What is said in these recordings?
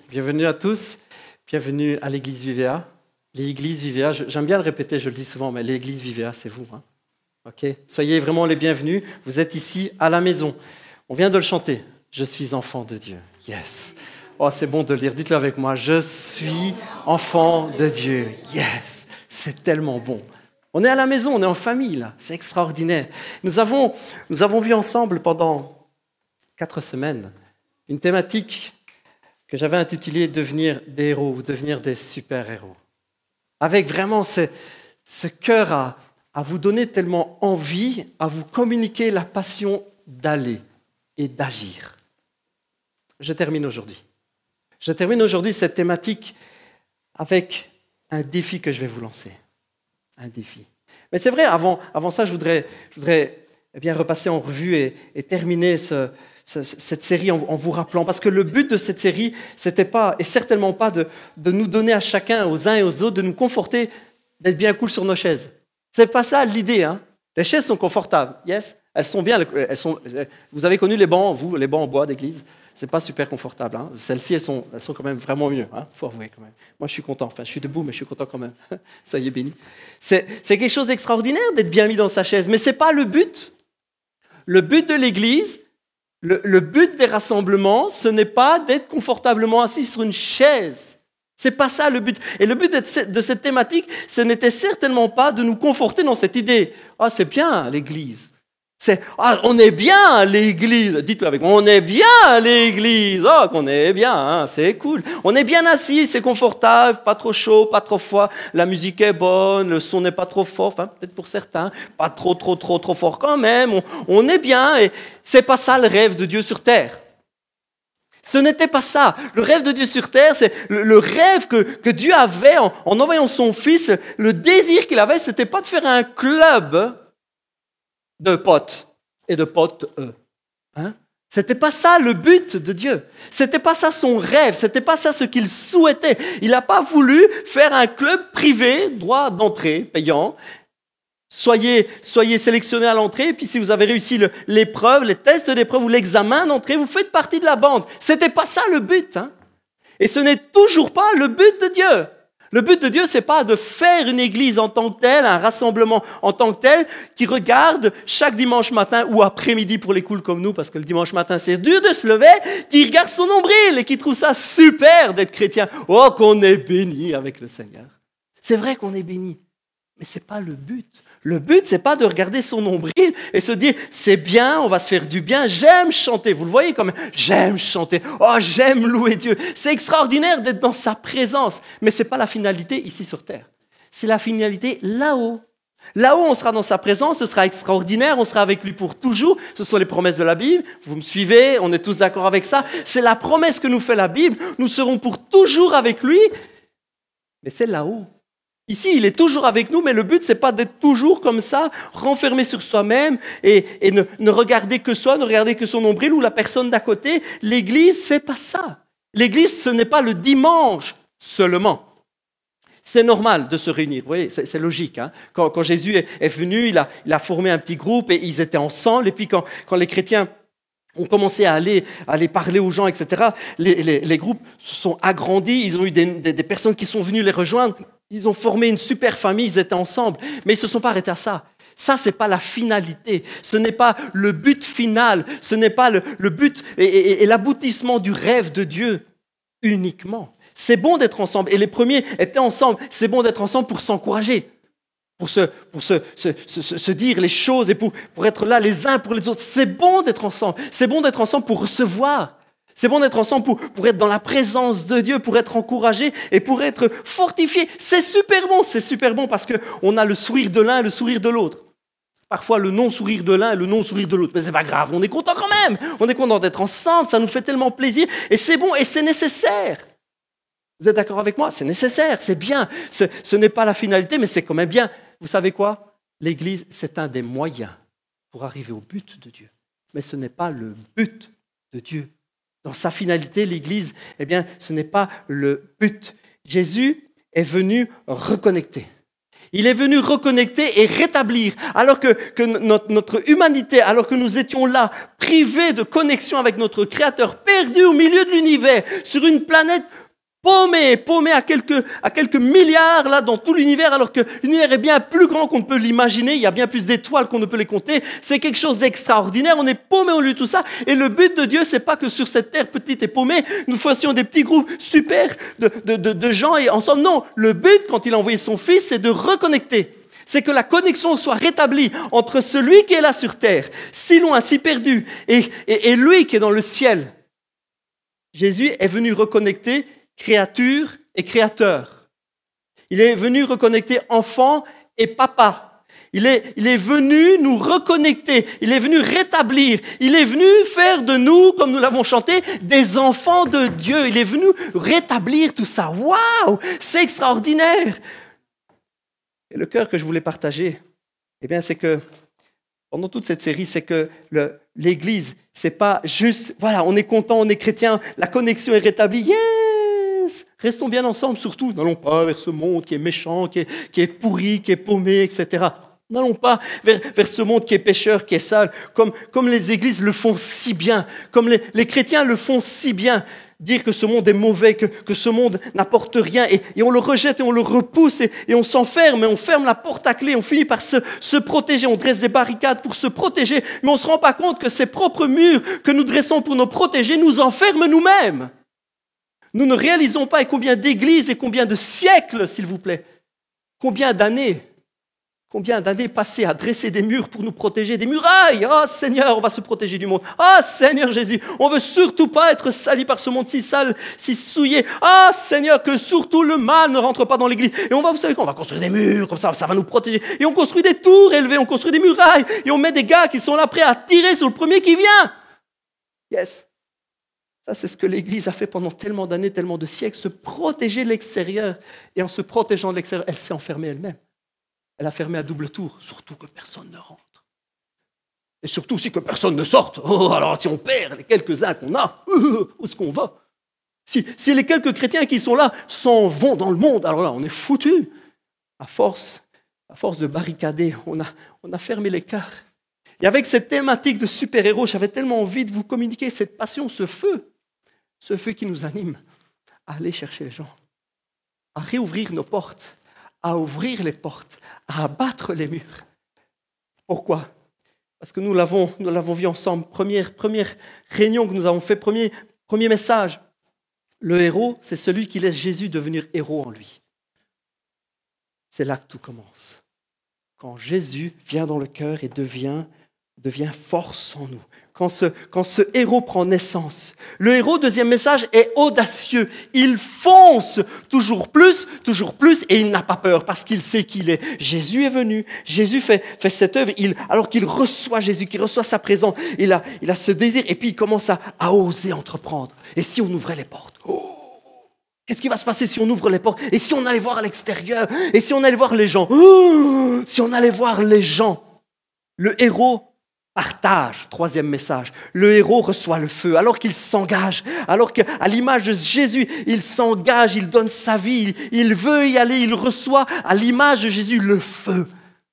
Bienvenue à tous, bienvenue à l'église Vivea. L'église Vivea, j'aime bien le répéter, je le dis souvent, mais l'église Vivea, c'est vous. Hein? Okay. Soyez vraiment les bienvenus, vous êtes ici à la maison. On vient de le chanter, je suis enfant de Dieu. Yes. Oh, c'est bon de le dire, dites-le avec moi, je suis enfant de Dieu. Yes, c'est tellement bon. On est à la maison, on est en famille, là. C'est extraordinaire. Nous avons vu ensemble pendant 4 semaines une thématique que j'avais intitulé « Devenir des héros » ou « Devenir des super-héros ». Avec vraiment ce cœur à vous donner tellement envie, à vous communiquer la passion d'aller et d'agir. Je termine aujourd'hui cette thématique avec un défi que je vais vous lancer. Un défi. Mais c'est vrai, avant ça, je voudrais bien repasser en revue et terminer cette série en vous rappelant, parce que le but de cette série, c'était pas, et certainement pas de nous donner à chacun, aux uns et aux autres, de nous conforter, d'être bien cool sur nos chaises. C'est pas ça l'idée, hein. Les chaises sont confortables, yes, elles sont bien, vous avez connu les bancs, les bancs en bois d'église, c'est pas super confortable, hein. Celles-ci, elles sont quand même vraiment mieux, hein. Faut avouer quand même. Moi, je suis content, enfin, je suis debout, mais je suis content quand même. Soyez bénis. C'est quelque chose d'extraordinaire d'être bien mis dans sa chaise, mais c'est pas le but. Le but de l'église, le but des rassemblements, ce n'est pas d'être confortablement assis sur une chaise. C'est pas ça le but. Et le but de cette thématique, ce n'était certainement pas de nous conforter dans cette idée. Ah, c'est bien l'église. On est bien à l'église. Dites-le avec moi, on est bien à l'église. Ah, qu'on est bien, hein, c'est cool. On est bien assis, c'est confortable, pas trop chaud, pas trop froid. La musique est bonne, le son n'est pas trop fort, enfin, peut-être pour certains, pas trop fort quand même. On est bien et c'est pas ça le rêve de Dieu sur terre. Ce n'était pas ça. Le rêve de Dieu sur terre, c'est le rêve que Dieu avait en envoyant son Fils. Le désir qu'il avait, c'était pas de faire un club de potes et de potes eux. Hein? C'était pas ça le but de Dieu. C'était pas ça son rêve. C'était pas ça ce qu'il souhaitait. Il n'a pas voulu faire un club privé, droit d'entrée, payant. Soyez sélectionnés à l'entrée, et puis si vous avez réussi l'épreuve, les tests d'épreuve ou l'examen d'entrée, vous faites partie de la bande. C'était pas ça le but. Hein? Et ce n'est toujours pas le but de Dieu. Le but de Dieu, c'est pas de faire une église en tant que telle, un rassemblement en tant que tel, qui regarde chaque dimanche matin ou après-midi pour les cools comme nous, parce que le dimanche matin, c'est dur de se lever, qui regarde son nombril et qui trouve ça super d'être chrétien. Oh, qu'on est béni avec le Seigneur. C'est vrai qu'on est béni, mais c'est pas le but. Le but, c'est pas de regarder son nombril et se dire « c'est bien, on va se faire du bien, j'aime chanter ». Vous le voyez quand même, j'aime chanter, oh j'aime louer Dieu. C'est extraordinaire d'être dans sa présence, mais c'est pas la finalité ici sur terre. C'est la finalité là-haut. Là-haut, on sera dans sa présence, ce sera extraordinaire, on sera avec lui pour toujours. Ce sont les promesses de la Bible, vous me suivez, on est tous d'accord avec ça. C'est la promesse que nous fait la Bible, nous serons pour toujours avec lui, mais c'est là-haut. Ici, il est toujours avec nous, mais le but, c'est pas d'être toujours comme ça, renfermé sur soi-même et ne regarder que soi, ne regarder que son nombril ou la personne d'à côté. L'église, c'est pas ça. L'église, ce n'est pas le dimanche seulement. C'est normal de se réunir, vous voyez, c'est logique. Hein. Quand Jésus est venu, il a formé un petit groupe et ils étaient ensemble. Et puis quand les chrétiens ont commencé à aller parler aux gens, etc., les groupes se sont agrandis. Ils ont eu des personnes qui sont venues les rejoindre. Ils ont formé une super famille, ils étaient ensemble, mais ils ne se sont pas arrêtés à ça. Ça, ce n'est pas la finalité, ce n'est pas le but final, ce n'est pas le but et l'aboutissement du rêve de Dieu uniquement. C'est bon d'être ensemble, et les premiers étaient ensemble, c'est bon d'être ensemble pour s'encourager, pour se dire les choses et pour être là les uns pour les autres. C'est bon d'être ensemble pour recevoir. C'est bon d'être ensemble pour être dans la présence de Dieu, pour être encouragé et pour être fortifié. C'est super bon parce qu'on a le sourire de l'un et le sourire de l'autre. Parfois le non-sourire de l'un et le non-sourire de l'autre. Mais c'est pas grave, on est content quand même. On est content d'être ensemble, ça nous fait tellement plaisir. Et c'est bon et c'est nécessaire. Vous êtes d'accord avec moi? C'est nécessaire, c'est bien. Ce n'est pas la finalité, mais c'est quand même bien. Vous savez quoi? L'Église, c'est un des moyens pour arriver au but de Dieu. Mais ce n'est pas le but de Dieu. Dans sa finalité, l'Église, eh bien, ce n'est pas le but. Jésus est venu reconnecter. Il est venu reconnecter et rétablir, alors que notre humanité, alors que nous étions là, privés de connexion avec notre Créateur, perdus au milieu de l'univers, sur une planète paumée à quelques milliards là dans tout l'univers, alors que l'univers est bien plus grand qu'on ne peut l'imaginer, il y a bien plus d'étoiles qu'on ne peut les compter, c'est quelque chose d'extraordinaire, on est paumé au lieu de tout ça, et le but de Dieu, c'est pas que sur cette terre petite et paumée, nous fassions des petits groupes super de gens et ensemble, non, le but quand il a envoyé son Fils, c'est de reconnecter. C'est que la connexion soit rétablie entre celui qui est là sur terre, si loin, si perdu, et lui qui est dans le ciel. Jésus est venu reconnecter créature et créateur. Il est venu reconnecter enfant et papa. Il est venu nous reconnecter. Il est venu rétablir. Il est venu faire de nous, comme nous l'avons chanté, des enfants de Dieu. Il est venu rétablir tout ça. Waouh! C'est extraordinaire! Et le cœur que je voulais partager, eh bien, c'est que pendant toute cette série, c'est que l'Église, c'est pas juste, voilà, on est content, on est chrétien, la connexion est rétablie. Yes! Restons bien ensemble, surtout. N'allons pas vers ce monde qui est méchant, qui est pourri, qui est paumé, etc. N'allons pas vers ce monde qui est pécheur, qui est sale, comme les églises le font si bien, comme les chrétiens le font si bien. Dire que ce monde est mauvais, que ce monde n'apporte rien, et on le rejette et on le repousse, et on s'enferme, et on ferme la porte à clé, on finit par se protéger, on dresse des barricades pour se protéger, mais on ne se rend pas compte que ces propres murs que nous dressons pour nous protéger nous enferment nous-mêmes. Nous ne réalisons pas combien d'églises et combien de siècles, s'il vous plaît, combien d'années passées à dresser des murs pour nous protéger, des murailles. Ah Seigneur, on va se protéger du monde. Ah Seigneur Jésus, on veut surtout pas être sali par ce monde si sale, si souillé. Ah Seigneur, que surtout le mal ne rentre pas dans l'église. Et vous savez quoi, on va construire des murs, comme ça va nous protéger. Et on construit des tours élevées, on construit des murailles, et on met des gars qui sont là prêts à tirer sur le premier qui vient. Yes. Ça, c'est ce que l'Église a fait pendant tellement d'années, tellement de siècles, se protéger de l'extérieur. Et en se protégeant de l'extérieur, elle s'est enfermée elle-même. Elle a fermé à double tour, surtout que personne ne rentre. Et surtout aussi que personne ne sorte. Oh, alors si on perd les quelques-uns qu'on a, où est-ce qu'on va? Si les quelques chrétiens qui sont là s'en vont dans le monde, alors là, on est foutus. À force de barricader, on a fermé l'écart. Et avec cette thématique de super-héros, j'avais tellement envie de vous communiquer cette passion, ce feu qui nous anime à aller chercher les gens, à réouvrir nos portes, à ouvrir les portes, à abattre les murs. Pourquoi? Parce que nous l'avons vu ensemble, première réunion que nous avons fait, premier message. Le héros, c'est celui qui laisse Jésus devenir héros en lui. C'est là que tout commence. Quand Jésus vient dans le cœur et devient force en nous. Quand ce héros prend naissance. Le héros, deuxième message, est audacieux. Il fonce toujours plus, et il n'a pas peur parce qu'il sait qui il est. Jésus est venu. Jésus fait cette œuvre. Alors qu'il reçoit Jésus, qu'il reçoit sa présence, il a ce désir et puis il commence à oser entreprendre. Et si on ouvrait les portes? Qu'est-ce qui va se passer si on ouvre les portes? Et si on allait voir à l'extérieur? Et si on allait voir les gens? Si on allait voir les gens? Le héros partage, troisième message. Le héros reçoit le feu alors qu'il s'engage, alors qu'à l'image de Jésus, il s'engage, il donne sa vie, il veut y aller, il reçoit à l'image de Jésus le feu.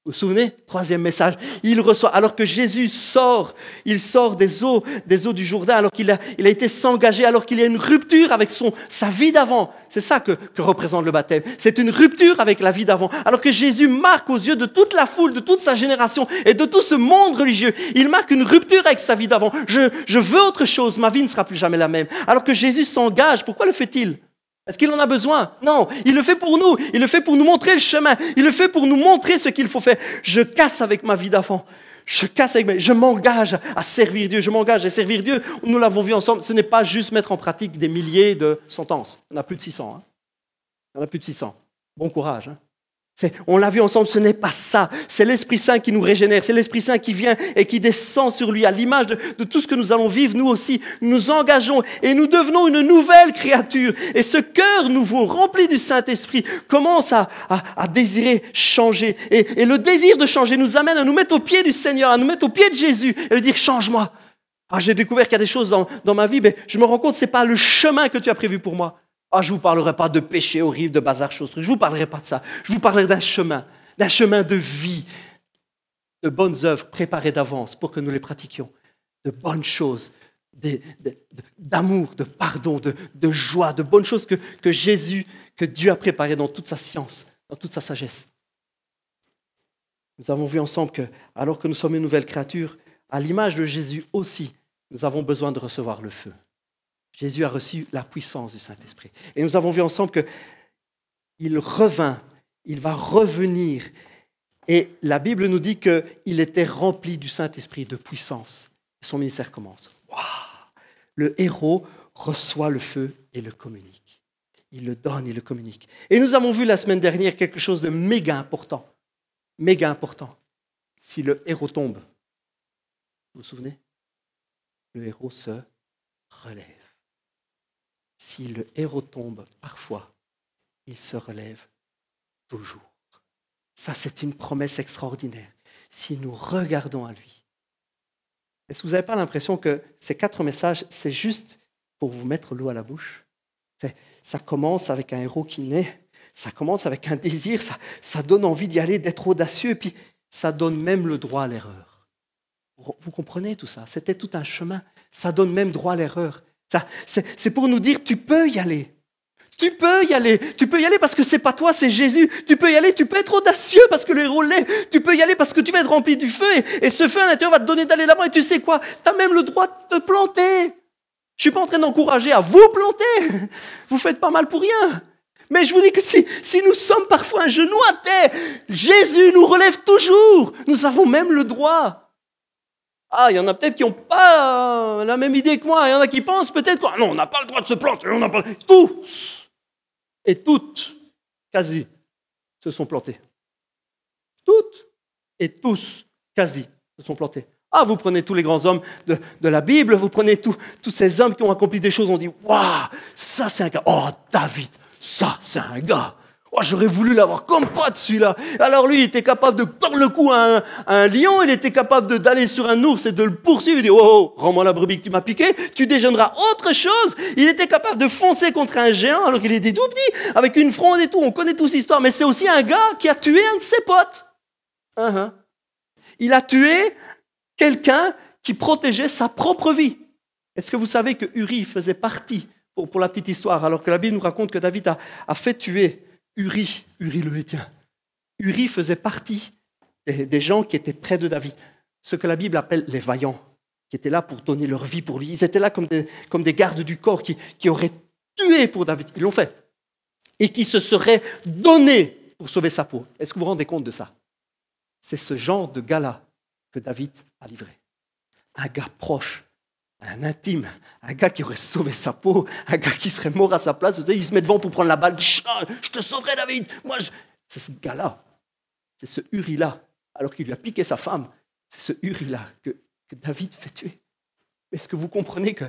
Vous vous souvenez? Troisième message. Il reçoit, alors que Jésus sort des eaux du Jourdain, alors qu'il a été s'engager, alors qu'il y a une rupture avec sa vie d'avant. C'est ça que représente le baptême. C'est une rupture avec la vie d'avant. Alors que Jésus marque aux yeux de toute la foule, de toute sa génération et de tout ce monde religieux, il marque une rupture avec sa vie d'avant. Je veux autre chose, ma vie ne sera plus jamais la même. Alors que Jésus s'engage, pourquoi le fait-il? Est-ce qu'il en a besoin? Non, il le fait pour nous. Il le fait pour nous montrer le chemin. Il le fait pour nous montrer ce qu'il faut faire. Je casse avec ma vie d'avant. Je m'engage à servir Dieu. Je m'engage à servir Dieu. Nous l'avons vu ensemble. Ce n'est pas juste mettre en pratique des milliers de sentences. Il y en a plus de 600. Hein. Il y en a plus de 600. Bon courage. Hein. On l'a vu ensemble, ce n'est pas ça. C'est l'Esprit Saint qui nous régénère. C'est l'Esprit Saint qui vient et qui descend sur lui à l'image de tout ce que nous allons vivre. Nous aussi, nous nous engageons et nous devenons une nouvelle créature. Et ce cœur nouveau, rempli du Saint-Esprit, commence à désirer changer. Et le désir de changer nous amène à nous mettre au pied du Seigneur, à nous mettre au pied de Jésus et lui dire « Change-moi, Ah, j'ai découvert qu'il y a des choses dans ma vie, mais je me rends compte que ce n'est pas le chemin que tu as prévu pour moi. Ah, je ne vous parlerai pas de péché horrible, de bazar, choses, trucs. Je ne vous parlerai pas de ça. Je vous parlerai d'un chemin de vie, de bonnes œuvres préparées d'avance pour que nous les pratiquions, de bonnes choses, d'amour, de pardon, de joie, de bonnes choses que Jésus, que Dieu a préparées dans toute sa science, dans toute sa sagesse. Nous avons vu ensemble que, alors que nous sommes une nouvelle créature, à l'image de Jésus aussi, nous avons besoin de recevoir le feu. Jésus a reçu la puissance du Saint-Esprit. Et nous avons vu ensemble qu'il revint, il va revenir. Et la Bible nous dit qu'il était rempli du Saint-Esprit, de puissance. Et son ministère commence. Waouh! Le héros reçoit le feu et le communique. Il le donne, il le communique. Et nous avons vu la semaine dernière quelque chose de méga important. Méga important. Si le héros tombe, vous vous souvenez? Le héros se relève. Si le héros tombe, parfois, il se relève toujours. Ça, c'est une promesse extraordinaire. Si nous regardons à lui. Est-ce que vous n'avez pas l'impression que ces 4 messages, c'est juste pour vous mettre l'eau à la bouche? Ça commence avec un héros qui naît, ça commence avec un désir, ça donne envie d'y aller, d'être audacieux, et puis ça donne même le droit à l'erreur. Vous comprenez tout ça? C'était tout un chemin. Ça donne même droit à l'erreur. C'est pour nous dire, tu peux y aller. Tu peux y aller. Tu peux y aller parce que c'est pas toi, c'est Jésus. Tu peux y aller, tu peux être audacieux parce que le héros l'est. Tu peux y aller parce que tu vas être rempli du feu et ce feu à l'intérieur va te donner d'aller là-bas. Et tu sais quoi? Tu as même le droit de te planter. Je suis pas en train d'encourager à vous planter. Vous faites pas mal pour rien. Mais je vous dis que si nous sommes parfois un genou à terre, Jésus nous relève toujours. Nous avons même le droit. Ah, il y en a peut-être qui n'ont pas la même idée que moi. Il y en a qui pensent peut-être quoi. Non, on n'a pas le droit de se planter. On n'a pas... Tous et toutes, quasi, se sont plantés. Toutes et tous, quasi, se sont plantés. Ah, vous prenez tous les grands hommes de la Bible, vous prenez tous ces hommes qui ont accompli des choses, on dit, waouh, ça c'est un gars. Oh, David, ça c'est un gars. Oh, j'aurais voulu l'avoir comme pote celui-là. Alors lui, il était capable de tordre le cou à un lion, il était capable d'aller sur un ours et de le poursuivre. Il dit, oh, rends-moi la brebis que tu m'as piqué, tu déjeuneras autre chose. Il était capable de foncer contre un géant alors qu'il était tout petit, avec une fronde et tout. On connaît tous cette histoire, mais c'est aussi un gars qui a tué un de ses potes. Il a tué quelqu'un qui protégeait sa propre vie. Est-ce que vous savez que Uri faisait partie, pour la petite histoire, alors que la Bible nous raconte que David a fait tuer Uri le Héthien. Uri faisait partie des gens qui étaient près de David, ce que la Bible appelle les vaillants, qui étaient là pour donner leur vie pour lui. Ils étaient là comme des gardes du corps qui auraient tué pour David. Ils l'ont fait. Et qui se seraient donnés pour sauver sa peau. Est-ce que vous vous rendez compte de ça? C'est ce genre de gars-là que David a livré. Un gars proche, un intime, un gars qui aurait sauvé sa peau, un gars qui serait mort à sa place. Vous savez, il se met devant pour prendre la balle. Je te sauverai, David. C'est ce gars-là, c'est ce Uri-là, alors qu'il lui a piqué sa femme. C'est ce Uri-là que David fait tuer. Est-ce que vous comprenez que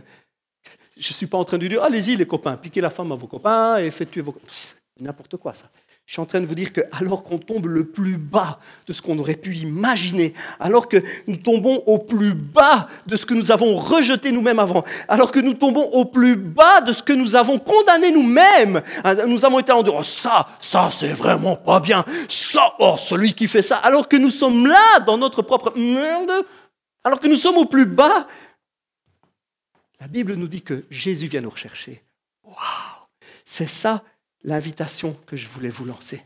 je ne suis pas en train de dire, allez-y les copains, piquez la femme à vos copains et faites tuer vos copains. C'est n'importe quoi ça. Je suis en train de vous dire que alors qu'on tombe le plus bas de ce qu'on aurait pu imaginer, alors que nous tombons au plus bas de ce que nous avons rejeté nous-mêmes avant, alors que nous tombons au plus bas de ce que nous avons condamné nous-mêmes, nous avons été en disant, oh, ça c'est vraiment pas bien, ça, oh, celui qui fait ça, alors que nous sommes là dans notre propre monde, alors que nous sommes au plus bas, la Bible nous dit que Jésus vient nous rechercher. Waouh! C'est ça l'invitation que je voulais vous lancer.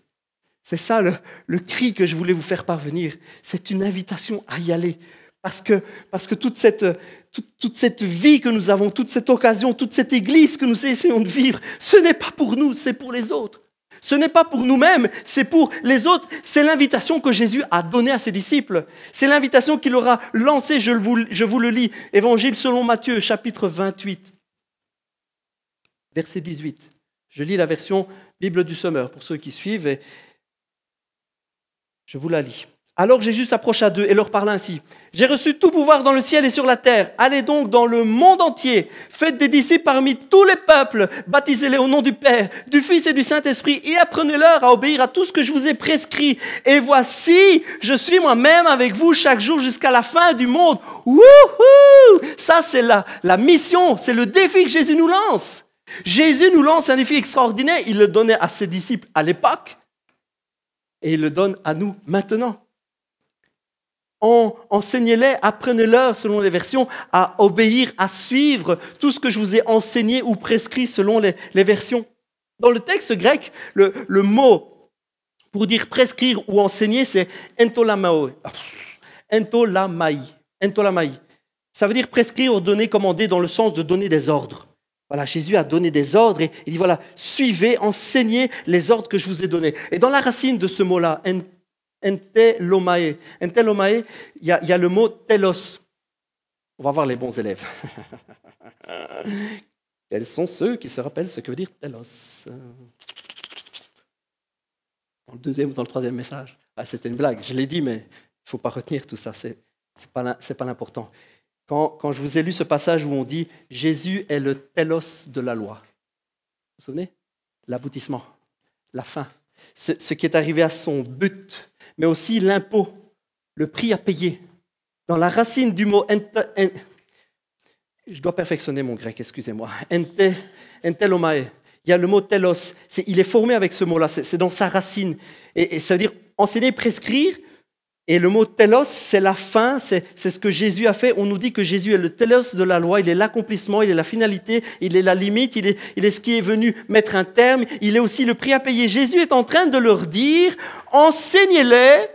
C'est ça le cri que je voulais vous faire parvenir. C'est une invitation à y aller. Parce que toute cette vie que nous avons, toute cette occasion, toute cette église que nous essayons de vivre, ce n'est pas pour nous, c'est pour les autres. Ce n'est pas pour nous-mêmes, c'est pour les autres. C'est l'invitation que Jésus a donnée à ses disciples. C'est l'invitation qu'il aura lancée, je vous le lis. Évangile selon Matthieu, chapitre 28, verset 18. Je lis la version Bible du Sommeur pour ceux qui suivent et je vous la lis. Alors Jésus s'approcha d'eux et leur parla ainsi. J'ai reçu tout pouvoir dans le ciel et sur la terre. Allez donc dans le monde entier. Faites des disciples parmi tous les peuples. Baptisez-les au nom du Père, du Fils et du Saint-Esprit et apprenez-leur à obéir à tout ce que je vous ai prescrit. Et voici, je suis moi-même avec vous chaque jour jusqu'à la fin du monde. Wouhou! Ça, c'est la mission, c'est le défi que Jésus nous lance. Jésus nous lance un défi extraordinaire. Il le donnait à ses disciples à l'époque et il le donne à nous maintenant. Enseignez-les, apprenez-leur, selon les versions, à obéir, à suivre tout ce que je vous ai enseigné ou prescrit selon les versions. Dans le texte grec, le mot pour dire prescrire ou enseigner, c'est entolamai. Entolamai. Ça veut dire prescrire, ordonner, commander, dans le sens de donner des ordres. Voilà, Jésus a donné des ordres et il dit voilà, suivez, enseignez les ordres que je vous ai donnés. Et dans la racine de ce mot-là, entelomae, il y a le mot telos. On va voir les bons élèves. Quels sont ceux qui se rappellent ce que veut dire telos? Dans le deuxième ou dans le troisième message. Ah, c'était une blague, je l'ai dit, mais il ne faut pas retenir tout ça, c'est pas l'important. Quand je vous ai lu ce passage où on dit « Jésus est le telos de la loi », vous vous souvenez? L'aboutissement, la fin, ce qui est arrivé à son but, mais aussi l'impôt, le prix à payer. Dans la racine du mot je dois perfectionner mon grec, excusez-moi, entelomae, il y a le mot telos, il est formé avec ce mot-là, c'est dans sa racine, et ça veut dire enseigner, prescrire. Et le mot telos, c'est la fin, c'est ce que Jésus a fait. On nous dit que Jésus est le telos de la loi, il est l'accomplissement, il est la finalité, il est la limite, il est ce qui est venu mettre un terme, il est aussi le prix à payer. Jésus est en train de leur dire, enseignez-les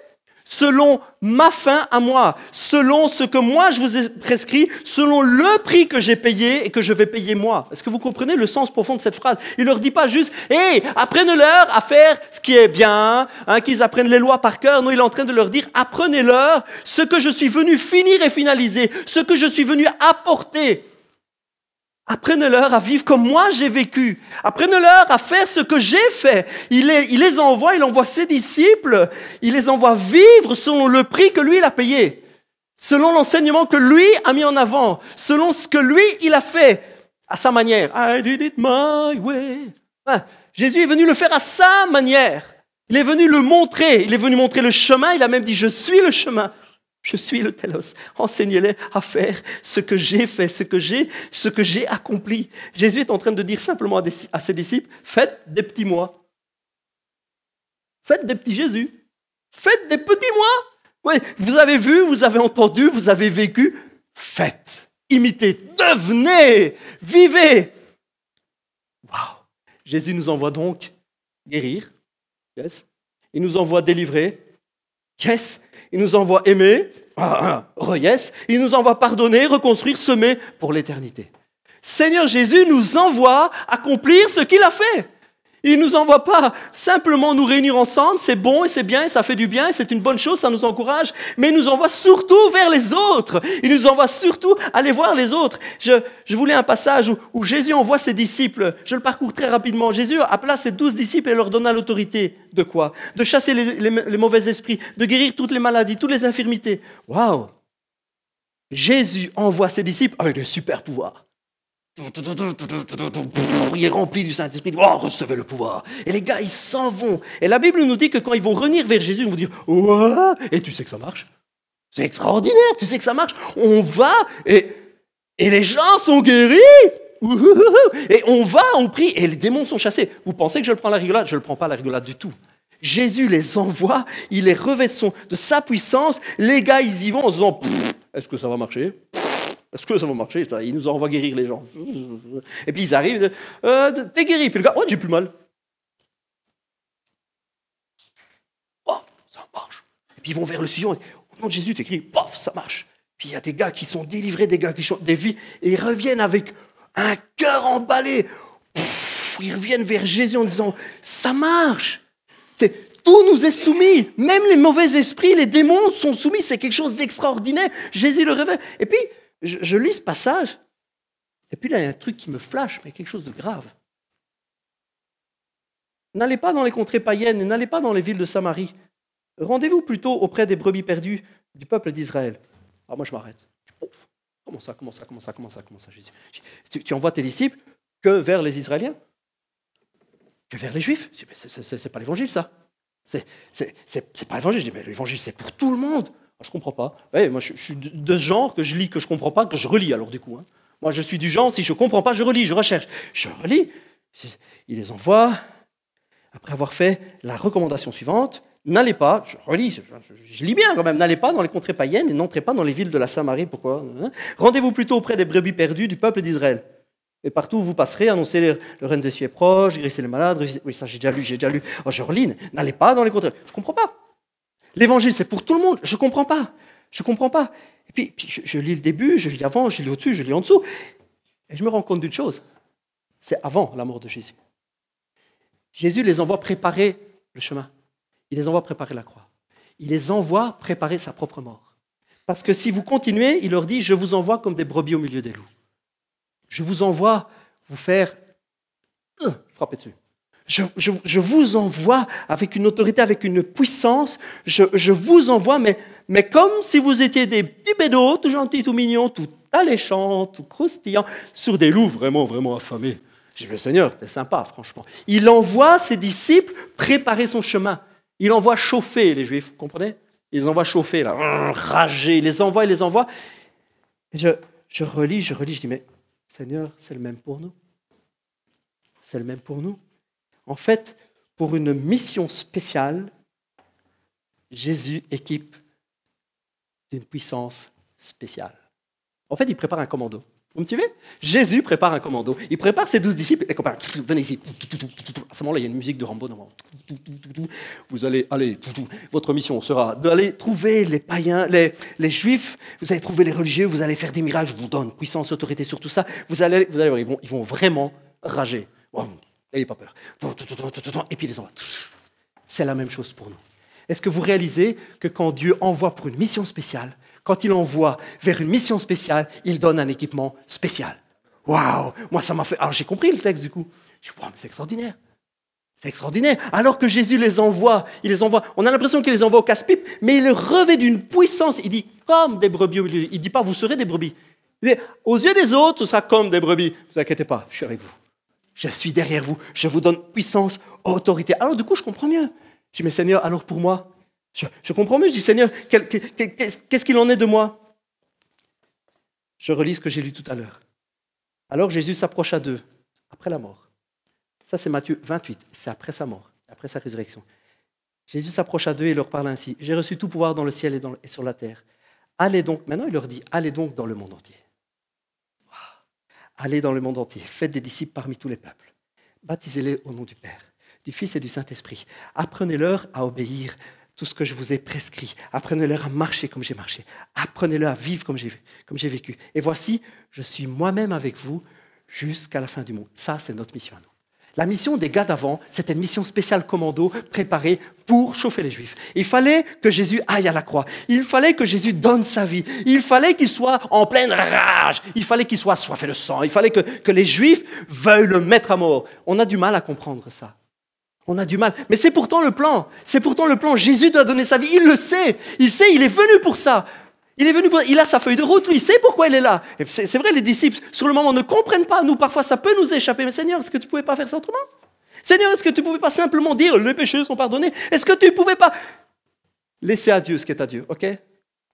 selon ma fin à moi, selon ce que moi je vous ai prescrit, selon le prix que j'ai payé et que je vais payer moi. Est-ce que vous comprenez le sens profond de cette phrase? Il ne leur dit pas juste « Hey, apprenez-leur à faire ce qui est bien, qu'ils apprennent les lois par cœur. » Non, il est en train de leur dire « Apprenez-leur ce que je suis venu finir et finaliser, ce que je suis venu apporter. » Apprenez-leur à vivre comme moi j'ai vécu. Apprenez-leur à faire ce que j'ai fait. Il les envoie, il envoie ses disciples, il les envoie vivre selon le prix que lui, il a payé. Selon l'enseignement que lui a mis en avant. Selon ce que lui, il a fait à sa manière. I did it my way. Jésus est venu le faire à sa manière. Il est venu le montrer. Il est venu montrer le chemin. Il a même dit, je suis le chemin. Je suis le telos. Enseignez-les à faire ce que j'ai fait, ce que j'ai accompli. Jésus est en train de dire simplement à ses disciples, faites des petits moi. Faites des petits Jésus. Faites des petits moi. Oui, vous avez vu, vous avez entendu, vous avez vécu. Faites, imitez, devenez, vivez. Waouh. Jésus nous envoie donc guérir. Yes. Il nous envoie délivrer. Yes. Il nous envoie aimer, yes. Il nous envoie pardonner, reconstruire, semer pour l'éternité. Seigneur Jésus nous envoie accomplir ce qu'il a fait. Il ne nous envoie pas simplement nous réunir ensemble, c'est bon et c'est bien, et ça fait du bien, et c'est une bonne chose, ça nous encourage, mais il nous envoie surtout vers les autres. Il nous envoie surtout aller voir les autres. Je voulais un passage où Jésus envoie ses disciples. Je le parcours très rapidement. Jésus appela ses 12 disciples et leur donna l'autorité. De quoi? De chasser les mauvais esprits, de guérir toutes les maladies, toutes les infirmités. Waouh! Jésus envoie ses disciples avec des super pouvoirs. Il est rempli du Saint-Esprit. Oh, recevez le pouvoir. Et les gars, ils s'en vont. Et la Bible nous dit que quand ils vont revenir vers Jésus, ils vont dire oh, et tu sais que ça marche. C'est extraordinaire, tu sais que ça marche. On va et les gens sont guéris. Et on va, on prie et les démons sont chassés. Vous pensez que je le prends à la rigolade? Je ne le prends pas à la rigolade du tout. Jésus les envoie, il les revêt de sa puissance. Les gars, ils y vont en se disant est-ce que ça va marcher? Est-ce que ça va marcher? Il nous envoie guérir les gens. Et puis ils arrivent, t'es guéri. Puis le gars, oh, j'ai plus mal. Oh, ça marche. Et puis ils vont vers le suivant. Au nom de Jésus, t'es guéri. Pof, ça marche. Puis il y a des gars qui sont délivrés, des gars qui chantent des vies. Et ils reviennent avec un cœur emballé. Ils reviennent vers Jésus en disant, ça marche. Tout nous est soumis. Même les mauvais esprits, les démons sont soumis. C'est quelque chose d'extraordinaire. Jésus le révèle. Et puis, je lis ce passage, et puis là, il y a un truc qui me flash, mais quelque chose de grave. N'allez pas dans les contrées païennes, n'allez pas dans les villes de Samarie. Rendez-vous plutôt auprès des brebis perdues du peuple d'Israël. Alors moi, je m'arrête. Comment ça, Jésus? Tu envoies tes disciples que vers les Israéliens? Que vers les Juifs? C'est pas l'évangile, ça. C'est pas l'évangile. Je dis, mais l'évangile, c'est pour tout le monde. Alors, je comprends pas. Ouais, moi, je suis de ce genre que je lis, que je comprends pas, que je relis alors du coup. Hein. Moi, je suis du genre, si je comprends pas, je relis, je recherche. Je relis. Il les envoie. Après avoir fait la recommandation suivante, n'allez pas, je relis, je lis bien quand même, n'allez pas dans les contrées païennes et n'entrez pas dans les villes de la Samarie. Pourquoi? Rendez-vous plutôt auprès des brebis perdues du peuple d'Israël. Et partout où vous passerez, annoncez le règne des cieux est proche, guérissez les malades. Oui, ça j'ai déjà lu. Oh, je relis, n'allez pas dans les contrées. Je ne comprends pas. L'évangile, c'est pour tout le monde. Je ne comprends pas. Et puis je lis le début, je lis avant, je lis au-dessus, je lis en dessous. Et je me rends compte d'une chose. C'est avant la mort de Jésus. Jésus les envoie préparer le chemin. Il les envoie préparer la croix. Il les envoie préparer sa propre mort. Parce que si vous continuez, il leur dit, je vous envoie comme des brebis au milieu des loups. Je vous envoie vous faire frapper dessus. Je vous envoie avec une autorité, avec une puissance. Je vous envoie, mais comme si vous étiez des petits bédos, tout gentils, tout mignons, tout alléchants, tout croustillants, sur des loups vraiment, vraiment affamés. Je dis, le Seigneur, t'es sympa, franchement. Il envoie ses disciples préparer son chemin. Il envoie chauffer les Juifs, vous comprenez? Il les envoie chauffer, là, rager, il les envoie. Et je relis, je dis, mais Seigneur, c'est le même pour nous. C'est le même pour nous. En fait, pour une mission spéciale, Jésus équipe d'une puissance spéciale. En fait, il prépare un commando. Vous me suivez? Jésus prépare un commando. Il prépare ses 12 disciples. Et compare, venez ici. À ce moment-là, il y a une musique de Rambo. Vous allez aller. Votre mission sera d'aller trouver les païens, les juifs. Vous allez trouver les religieux. Vous allez faire des miracles. Je vous donne puissance, autorité sur tout ça. Vous allez voir, ils vont vraiment rager. N'ayez pas peur. Et puis ils les envoient. C'est la même chose pour nous. Est-ce que vous réalisez que quand Dieu envoie pour une mission spéciale, quand il envoie vers une mission spéciale, il donne un équipement spécial? Waouh! Moi, ça m'a fait... Alors, j'ai compris le texte, du coup. Je dis, wow, mais c'est extraordinaire. C'est extraordinaire. Alors que Jésus les envoie, on a l'impression qu'il les envoie au casse-pipe, mais il les revêt d'une puissance. Il dit, comme des brebis. Il ne dit pas, vous serez des brebis. Il dit, aux yeux des autres, ce sera comme des brebis. Ne vous inquiétez pas, je suis avec vous. Je suis derrière vous. Je vous donne puissance, autorité. Alors, du coup, je comprends mieux. Je dis, mais Seigneur, alors pour moi, je comprends mieux. Je dis, Seigneur, qu'est-ce qu'il en est de moi? Je relis ce que j'ai lu tout à l'heure. Alors Jésus s'approcha d'eux, après la mort. Ça, c'est Matthieu 28, c'est après sa mort, après sa résurrection. Jésus s'approcha d'eux et leur parla ainsi. J'ai reçu tout pouvoir dans le ciel et sur la terre. Allez donc, maintenant il leur dit, allez donc dans le monde entier. Wow. Allez dans le monde entier, faites des disciples parmi tous les peuples. Baptisez-les au nom du Père, du Fils et du Saint-Esprit. Apprenez-leur à obéir tout ce que je vous ai prescrit. Apprenez-leur à marcher comme j'ai marché. Apprenez-leur à vivre comme j'ai vécu. Et voici, je suis moi-même avec vous jusqu'à la fin du monde. Ça, c'est notre mission à nous. La mission des gars d'avant, c'était une mission spéciale commando préparée pour chauffer les Juifs. Il fallait que Jésus aille à la croix. Il fallait que Jésus donne sa vie. Il fallait qu'il soit en pleine rage. Il fallait qu'il soit assoiffé de sang. Il fallait que les Juifs veuillent le mettre à mort. On a du mal à comprendre ça. On a du mal. Mais c'est pourtant le plan. C'est pourtant le plan. Jésus doit donner sa vie. Il le sait. Il sait, il est venu pour ça. Il a sa feuille de route, lui. Il sait pourquoi il est là. Et c'est vrai, les disciples, sur le moment, ne comprennent pas. Nous, parfois, ça peut nous échapper. Mais Seigneur, est-ce que tu ne pouvais pas faire ça autrement? Seigneur, est-ce que tu ne pouvais pas simplement dire, les péchés sont pardonnés? Est-ce que tu ne pouvais pas... Laissez à Dieu ce qui est à Dieu, ok?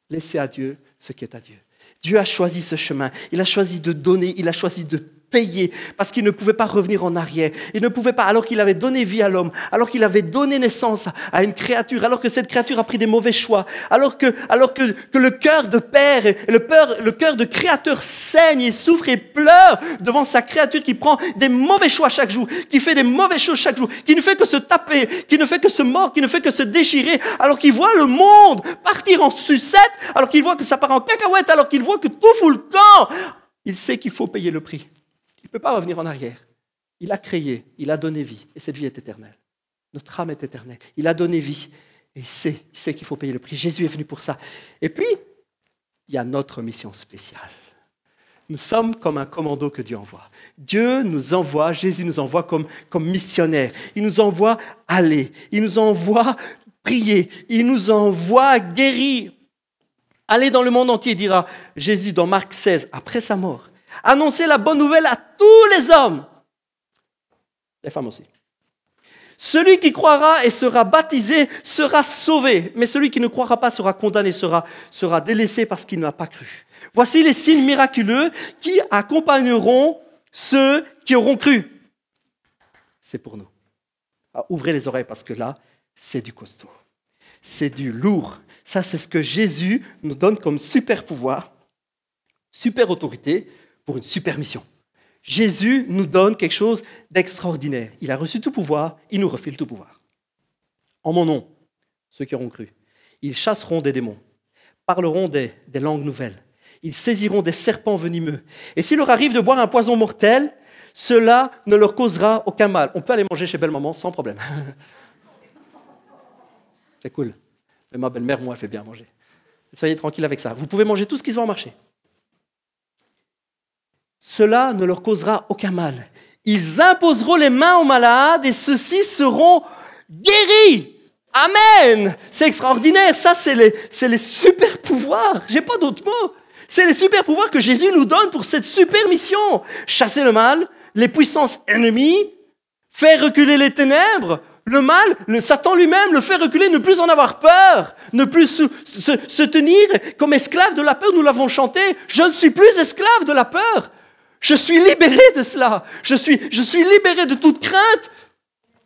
Laissez à Dieu ce qui est à Dieu. Dieu a choisi ce chemin. Il a choisi de donner. Il a choisi de payer parce qu'il ne pouvait pas revenir en arrière. Il ne pouvait pas, alors qu'il avait donné vie à l'homme, alors qu'il avait donné naissance à une créature, alors que cette créature a pris des mauvais choix, alors que le cœur de père et le cœur de créateur saigne et souffre et pleure devant sa créature qui prend des mauvais choix chaque jour, qui fait des mauvaises choses chaque jour, qui ne fait que se taper, qui ne fait que se mordre, qui ne fait que se déchirer, alors qu'il voit le monde partir en sucette, alors qu'il voit que ça part en cacahuète, alors qu'il voit que tout fout le camp. Il sait qu'il faut payer le prix. Il ne peut pas revenir en arrière. Il a créé, il a donné vie, et cette vie est éternelle. Notre âme est éternelle. Il a donné vie, et il sait qu'il faut payer le prix. Jésus est venu pour ça. Et puis, il y a notre mission spéciale. Nous sommes comme un commando que Dieu envoie. Dieu nous envoie, Jésus nous envoie comme missionnaires. Il nous envoie aller. Il nous envoie prier, il nous envoie guérir. Allez dans le monde entier, dira Jésus dans Marc 16, après sa mort. Annoncez la bonne nouvelle à tous les hommes, les femmes aussi. Celui qui croira et sera baptisé sera sauvé, mais celui qui ne croira pas sera condamné, sera délaissé parce qu'il n'a pas cru. Voici les signes miraculeux qui accompagneront ceux qui auront cru. C'est pour nous. Alors, ouvrez les oreilles parce que là, c'est du costaud. C'est du lourd. Ça, c'est ce que Jésus nous donne comme super pouvoir, super autorité pour une super mission. Jésus nous donne quelque chose d'extraordinaire. Il a reçu tout pouvoir, il nous refile tout pouvoir. En mon nom, ceux qui auront cru, ils chasseront des démons, parleront des langues nouvelles, ils saisiront des serpents venimeux. Et s'il leur arrive de boire un poison mortel, cela ne leur causera aucun mal. On peut aller manger chez belle-maman sans problème. C'est cool. Mais ma belle-mère, moi, elle fait bien manger. Soyez tranquille avec ça. Vous pouvez manger tout ce qui se vend au marché. Cela ne leur causera aucun mal. Ils imposeront les mains aux malades et ceux-ci seront guéris. Amen. C'est extraordinaire. Ça, c'est les super pouvoirs. J'ai pas d'autres mots. C'est les super pouvoirs que Jésus nous donne pour cette super mission. Chasser le mal, les puissances ennemies, faire reculer les ténèbres. Le mal, le Satan lui-même le fait reculer, ne plus en avoir peur, ne plus se tenir comme esclave de la peur. Nous l'avons chanté. Je ne suis plus esclave de la peur. Je suis libéré de cela. Je suis libéré de toute crainte.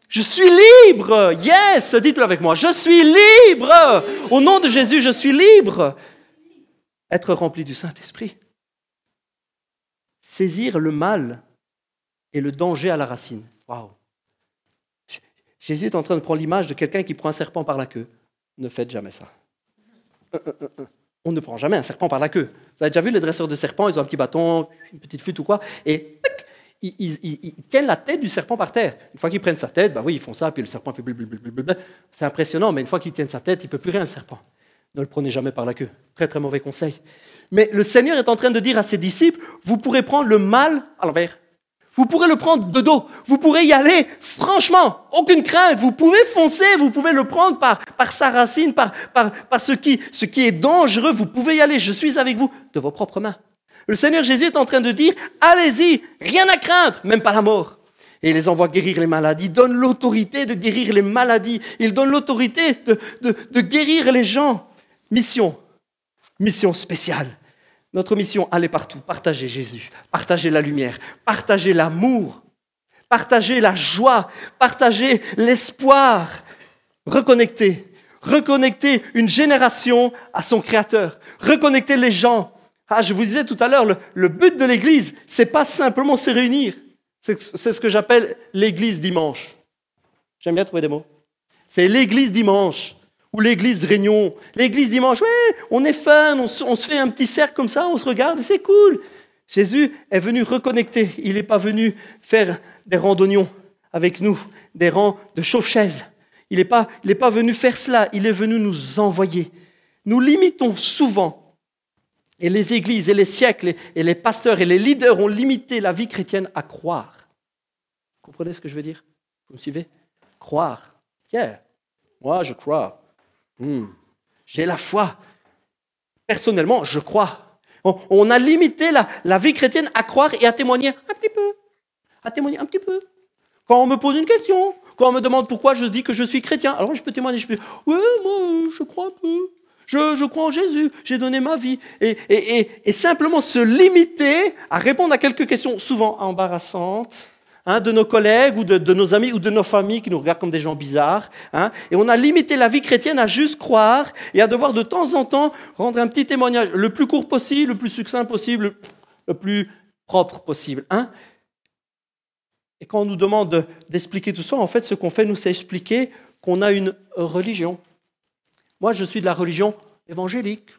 Je suis libre. Yes, dites-le avec moi. Je suis libre. Au nom de Jésus, je suis libre. Être rempli du Saint-Esprit. Saisir le mal et le danger à la racine. Waouh. Jésus est en train de prendre l'image de quelqu'un qui prend un serpent par la queue. Ne faites jamais ça. On ne prend jamais un serpent par la queue. Vous avez déjà vu les dresseurs de serpents, ils ont un petit bâton, une petite flûte ou quoi, et ils tiennent la tête du serpent par terre. Une fois qu'ils prennent sa tête, bah oui, ils font ça, puis le serpent fait blablabla. C'est impressionnant, mais une fois qu'ils tiennent sa tête, il ne peut plus rien, le serpent. Ne le prenez jamais par la queue. Très, très mauvais conseil. Mais le Seigneur est en train de dire à ses disciples, vous pourrez prendre le mal à l'envers. Vous pourrez le prendre de dos. Vous pourrez y aller franchement, aucune crainte. Vous pouvez foncer, vous pouvez le prendre par sa racine, par ce qui est dangereux. Vous pouvez y aller. Je suis avec vous de vos propres mains. Le Seigneur Jésus est en train de dire, allez-y, rien à craindre, même pas la mort. Et il les envoie guérir les maladies. Il donne l'autorité de guérir les maladies. Il donne l'autorité de guérir les gens. Mission spéciale. Notre mission, aller partout, partager Jésus, partager la lumière, partager l'amour, partager la joie, partager l'espoir, reconnecter une génération à son Créateur, reconnecter les gens. Ah, je vous disais tout à l'heure, le but de l'Église, c'est pas simplement se réunir, c'est ce que j'appelle l'Église dimanche. J'aime bien trouver des mots. C'est l'Église dimanche. Ou l'église réunion, l'église dimanche, ouais, on est fun, on se fait un petit cercle comme ça, on se regarde, c'est cool. Jésus est venu reconnecter, il n'est pas venu faire des randonnions avec nous, des rangs de chauffe-chaises. Il n'est pas venu faire cela, il est venu nous envoyer. Nous limitons souvent, et les églises, et les siècles, et les pasteurs, et les leaders ont limité la vie chrétienne à croire. Vous comprenez ce que je veux dire? Vous me suivez? Croire. Yeah, moi je crois. J'ai la foi. Personnellement, je crois. On a limité la vie chrétienne à croire et à témoigner un petit peu. À témoigner un petit peu. Quand on me pose une question, quand on me demande pourquoi je dis que je suis chrétien, alors je peux témoigner, je peux dire, ouais, moi, je crois un peu. Je crois en Jésus, j'ai donné ma vie. Et simplement se limiter à répondre à quelques questions souvent embarrassantes, de nos collègues ou de nos amis ou de nos familles qui nous regardent comme des gens bizarres. Et on a limité la vie chrétienne à juste croire et à devoir de temps en temps rendre un petit témoignage le plus court possible, le plus succinct possible, le plus propre possible. Et quand on nous demande d'expliquer tout ça, en fait, ce qu'on fait, nous, c'est expliquer qu'on a une religion. Moi, je suis de la religion évangélique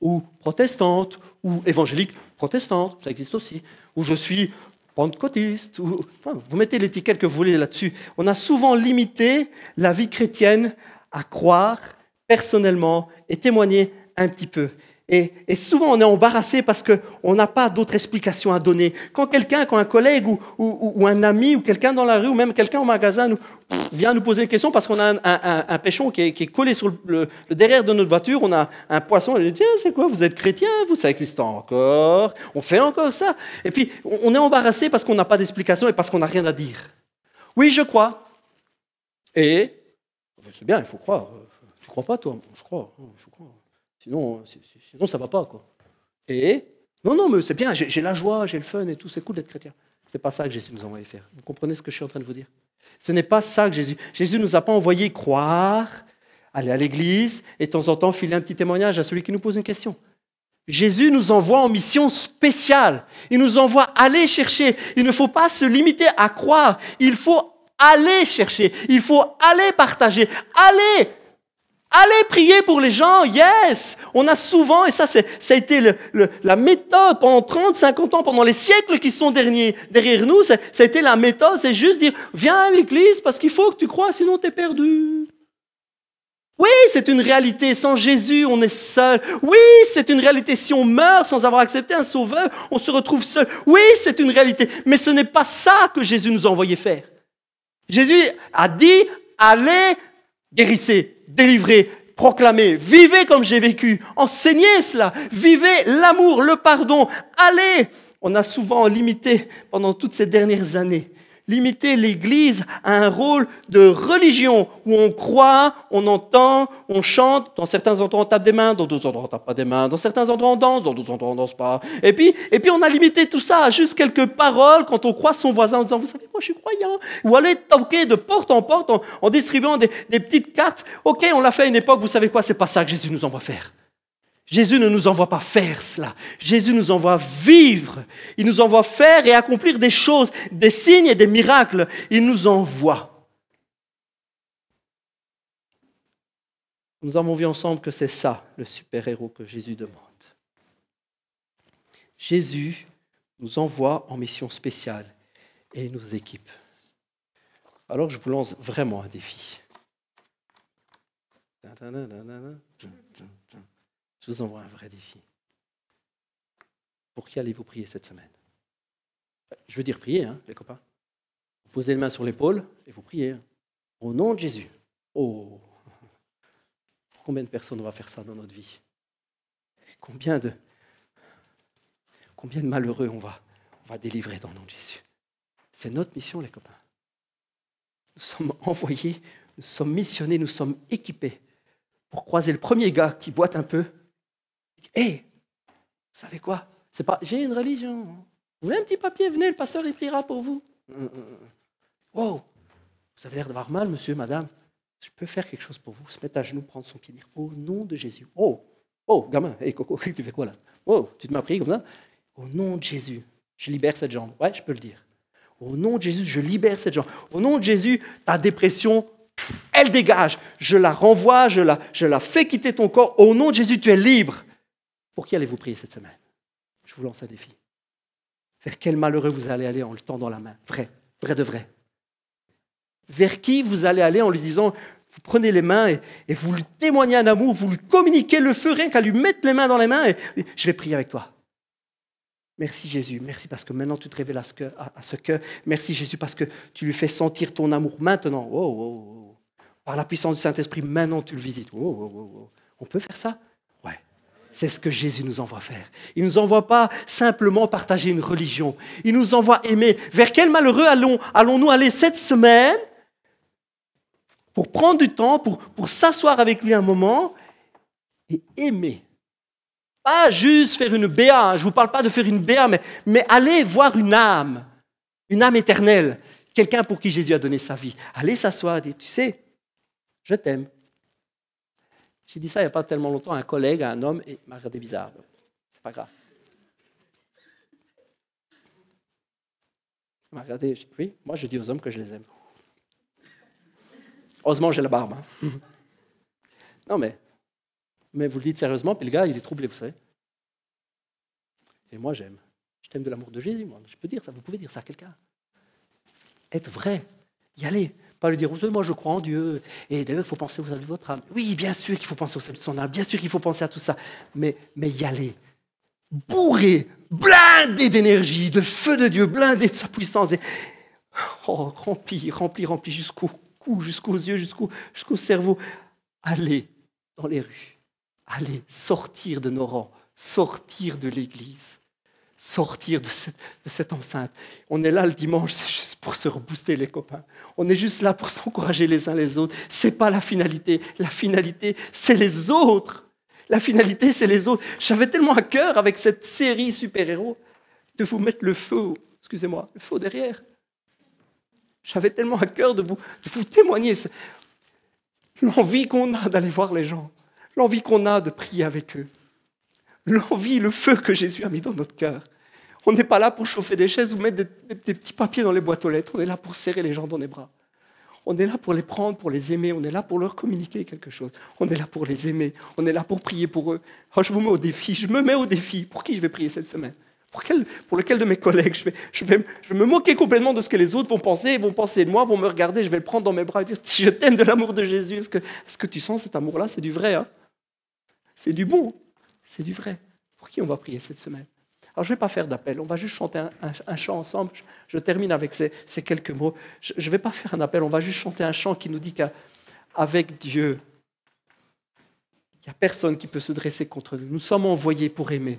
ou protestante ou évangélique protestante, ça existe aussi, ou je suis pentecôtiste, vous mettez l'étiquette que vous voulez là-dessus. On a souvent limité la vie chrétienne à croire personnellement et témoigner un petit peu. Et souvent, on est embarrassé parce qu'on n'a pas d'autres explications à donner. Quand un collègue ou un ami ou quelqu'un dans la rue ou même quelqu'un au magasin vient nous poser une question parce qu'on a un péchon qui est collé sur le derrière de notre voiture, on a un poisson, on lui dit « Tiens, c'est quoi, vous êtes chrétien, vous, ça existe encore, on fait encore ça ?» Et puis, on est embarrassé parce qu'on n'a pas d'explication et parce qu'on n'a rien à dire. Oui, je crois. Et c'est bien, il faut croire. Tu crois pas, toi? Je crois. Sinon, ça ne va pas, quoi. Et non, mais c'est bien, j'ai la joie, j'ai le fun et tout, c'est cool d'être chrétien. Ce n'est pas ça que Jésus nous a envoyé faire. Vous comprenez ce que je suis en train de vous dire? Ce n'est pas ça que Jésus ne nous a pas envoyé croire, aller à l'église et de temps en temps filer un petit témoignage à celui qui nous pose une question. Jésus nous envoie en mission spéciale. Il nous envoie aller chercher. Il ne faut pas se limiter à croire. Il faut aller chercher. Il faut aller partager. Allez prier pour les gens, yes! On a souvent, et ça a été la méthode pendant 30, 50 ans, pendant les siècles qui sont derrière nous, ça a été la méthode, c'est juste dire, viens à l'église parce qu'il faut que tu crois, sinon tu es perdu. Oui, c'est une réalité, sans Jésus, on est seul. Oui, c'est une réalité, si on meurt sans avoir accepté un sauveur, on se retrouve seul. Oui, c'est une réalité, mais ce n'est pas ça que Jésus nous a envoyé faire. Jésus a dit, allez, guérissez, délivrez, proclamez, vivez comme j'ai vécu, enseignez cela, vivez l'amour, le pardon, allez. On a souvent limité, pendant toutes ces dernières années, limité l'Église à un rôle de religion où on croit, on entend, on chante. Dans certains endroits, on tape des mains, dans d'autres endroits, on ne tape pas des mains. Dans certains endroits, on danse, dans d'autres endroits, on ne danse pas. Et puis, on a limité tout ça à juste quelques paroles quand on croise son voisin en disant « Vous savez, moi, je suis croyant ». Ou aller toquer de porte en porte en distribuant des petites cartes. OK, on l'a fait à une époque, vous savez quoi, ce n'est pas ça que Jésus nous envoie faire. Jésus ne nous envoie pas faire cela. Jésus nous envoie vivre. Il nous envoie faire et accomplir des choses, des signes et des miracles. Il nous envoie. Nous avons vu ensemble que c'est ça, le super-héros que Jésus demande. Jésus nous envoie en mission spéciale et il nous équipe. Alors je vous lance vraiment un défi. Je vous envoie un vrai défi. Pour qui allez-vous prier cette semaine? Je veux dire prier, les copains. Vous posez les mains sur l'épaule et vous priez. Au nom de Jésus. Oh, pour combien de personnes on va faire ça dans notre vie? Combien de malheureux on va délivrer dans le nom de Jésus? C'est notre mission, les copains. Nous sommes envoyés, nous sommes missionnés, nous sommes équipés pour croiser le premier gars qui boite un peu. Hé, vous savez quoi? C'est pas, j'ai une religion. Vous voulez un petit papier? Venez, le pasteur, il priera pour vous. Wow, vous avez l'air d'avoir mal, monsieur, madame. Je peux faire quelque chose pour vous. Se mettre à genoux, prendre son pied, dire au nom de Jésus. Oh, gamin, hé, Coco, tu fais quoi là? Oh, tu te m'as pris comme ça? Au nom de Jésus, je libère cette jambe. Ouais, je peux le dire. Au nom de Jésus, je libère cette jambe. Au nom de Jésus, ta dépression, elle dégage. Je la renvoie, je la fais quitter ton corps. Au nom de Jésus, tu es libre. Pour qui allez-vous prier cette semaine? Je vous lance un défi. Vers quel malheureux vous allez aller en le tendant la main? Vrai de vrai. Vers qui vous allez aller en lui disant, vous prenez les mains et vous lui témoignez un amour, vous lui communiquez le feu, rien qu'à lui mettre les mains dans les mains et je vais prier avec toi. Merci Jésus, merci parce que maintenant tu te révèles à ce cœur. Merci Jésus parce que tu lui fais sentir ton amour maintenant. Oh. Par la puissance du Saint-Esprit, maintenant tu le visites. Oh. On peut faire ça? Ouais. C'est ce que Jésus nous envoie faire. Il ne nous envoie pas simplement partager une religion. Il nous envoie aimer. Vers quel malheureux allons-nous aller cette semaine pour prendre du temps, pour s'asseoir avec lui un moment et aimer? Pas juste faire une BA, je ne vous parle pas de faire une BA, mais aller voir une âme éternelle, quelqu'un pour qui Jésus a donné sa vie. Aller s'asseoir et dire, tu sais, je t'aime. J'ai dit ça il n'y a pas tellement longtemps à un collègue, à un homme, et il m'a regardé bizarre. C'est pas grave. Il m'a regardé, je dis, oui, moi je dis aux hommes que je les aime. Heureusement, j'ai la barbe. Non, mais vous le dites sérieusement, puis le gars, il est troublé, vous savez. Et moi, j'aime. Je t'aime de l'amour de Jésus, moi. Je peux dire ça, vous pouvez dire ça à quelqu'un. Être vrai, y aller. Pas lui dire, oui, moi je crois en Dieu, et d'ailleurs il faut penser au salut de votre âme. Oui, bien sûr qu'il faut penser au salut de son âme, bien sûr qu'il faut penser à tout ça, mais y aller, bourré, blindé d'énergie, de feu de Dieu, blindé de sa puissance, et rempli jusqu'au cou, jusqu'aux yeux, jusqu'au cerveau. Allez dans les rues, allez sortir de nos rangs, sortir de l'église, sortir de cette enceinte. On est là le dimanche, c'est juste pour se rebooster les copains. On est juste là pour s'encourager les uns les autres. Ce n'est pas la finalité. La finalité, c'est les autres. La finalité, c'est les autres. J'avais tellement à cœur avec cette série super-héros de vous mettre le feu, excusez-moi, le feu derrière. J'avais tellement à cœur de vous témoigner l'envie qu'on a d'aller voir les gens, l'envie qu'on a de prier avec eux. L'envie, le feu que Jésus a mis dans notre cœur. On n'est pas là pour chauffer des chaises ou mettre des petits papiers dans les boîtes aux lettres. On est là pour serrer les gens dans les bras. On est là pour les prendre, pour les aimer. On est là pour leur communiquer quelque chose. On est là pour les aimer. On est là pour prier pour eux. Oh, je vous mets au défi. Je me mets au défi. Pour qui je vais prier cette semaine ? Pour lequel de mes collègues je vais me moquer complètement de ce que les autres vont penser. Ils vont penser de moi, vont me regarder. Je vais le prendre dans mes bras et dire, je t'aime de l'amour de Jésus. Est-ce que tu sens cet amour-là ? C'est du vrai. Hein ? C'est du bon. C'est du vrai. Pour qui on va prier cette semaine ? Alors, je ne vais pas faire d'appel. On va juste chanter un chant ensemble. Je termine avec ces quelques mots. Je ne vais pas faire un appel. On va juste chanter un chant qui nous dit qu'avec Dieu, il n'y a personne qui peut se dresser contre nous. Nous sommes envoyés pour aimer.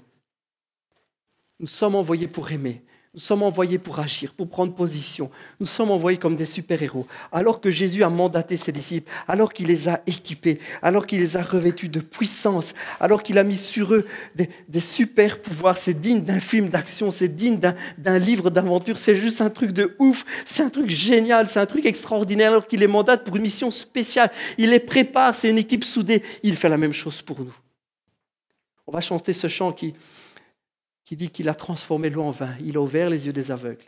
Nous sommes envoyés pour aimer. Nous sommes envoyés pour agir, pour prendre position. Nous sommes envoyés comme des super-héros. Alors que Jésus a mandaté ses disciples, alors qu'il les a équipés, alors qu'il les a revêtus de puissance, alors qu'il a mis sur eux des super pouvoirs, c'est digne d'un film d'action, c'est digne d'un livre d'aventure, c'est juste un truc de ouf, c'est un truc génial, c'est un truc extraordinaire, alors qu'il les mandate pour une mission spéciale. Il les prépare, c'est une équipe soudée. Il fait la même chose pour nous. On va chanter ce chant qui dit qu'il a transformé l'eau en vin, il a ouvert les yeux des aveugles,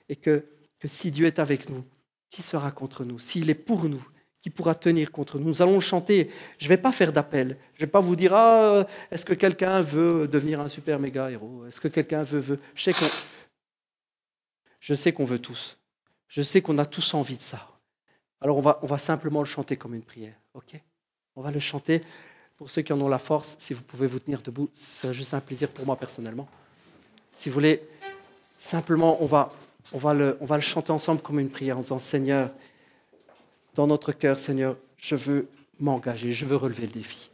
et que si Dieu est avec nous, qui sera contre nous ? S'il est pour nous, qui pourra tenir contre nous ? Nous allons chanter, je ne vais pas faire d'appel, je ne vais pas vous dire, est-ce que quelqu'un veut devenir un super méga héros ? Est-ce que quelqu'un veut... Je sais qu'on veut tous, je sais qu'on a tous envie de ça. Alors on va simplement le chanter comme une prière, ok ? On va le chanter, pour ceux qui en ont la force, si vous pouvez vous tenir debout, c'est juste un plaisir pour moi personnellement. Si vous voulez, simplement, on va le chanter ensemble comme une prière en disant, Seigneur, dans notre cœur, Seigneur, je veux m'engager, je veux relever le défi.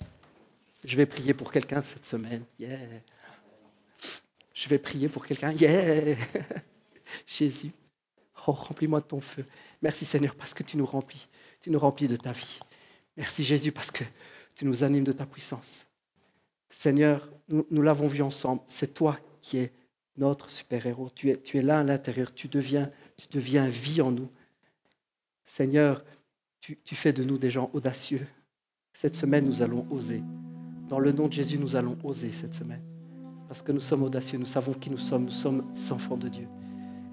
Je vais prier pour quelqu'un cette semaine. Yeah. Je vais prier pour quelqu'un. Yeah. Jésus, remplis-moi de ton feu. Merci Seigneur parce que tu nous remplis de ta vie. Merci Jésus parce que tu nous animes de ta puissance. Seigneur, nous l'avons vu ensemble, c'est toi qui es notre super-héros. Tu es là à l'intérieur, tu deviens vie en nous. Seigneur, tu fais de nous des gens audacieux. Cette semaine, nous allons oser. Dans le nom de Jésus, nous allons oser cette semaine. Parce que nous sommes audacieux, nous savons qui nous sommes des enfants de Dieu.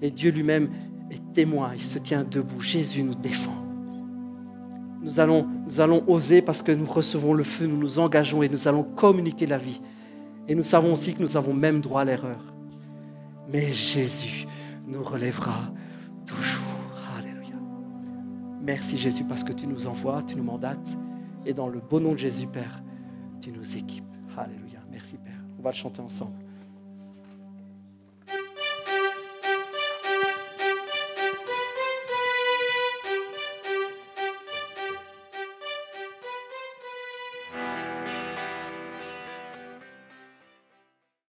Et Dieu lui-même est témoin, il se tient debout. Jésus nous défend. Nous allons oser parce que nous recevons le feu, nous nous engageons et nous allons communiquer la vie. Et nous savons aussi que nous avons même droit à l'erreur. Mais Jésus nous relèvera toujours. Alléluia. Merci Jésus parce que tu nous envoies, tu nous mandates. Et dans le beau nom de Jésus, Père, tu nous équipes. Alléluia. Merci Père. On va le chanter ensemble.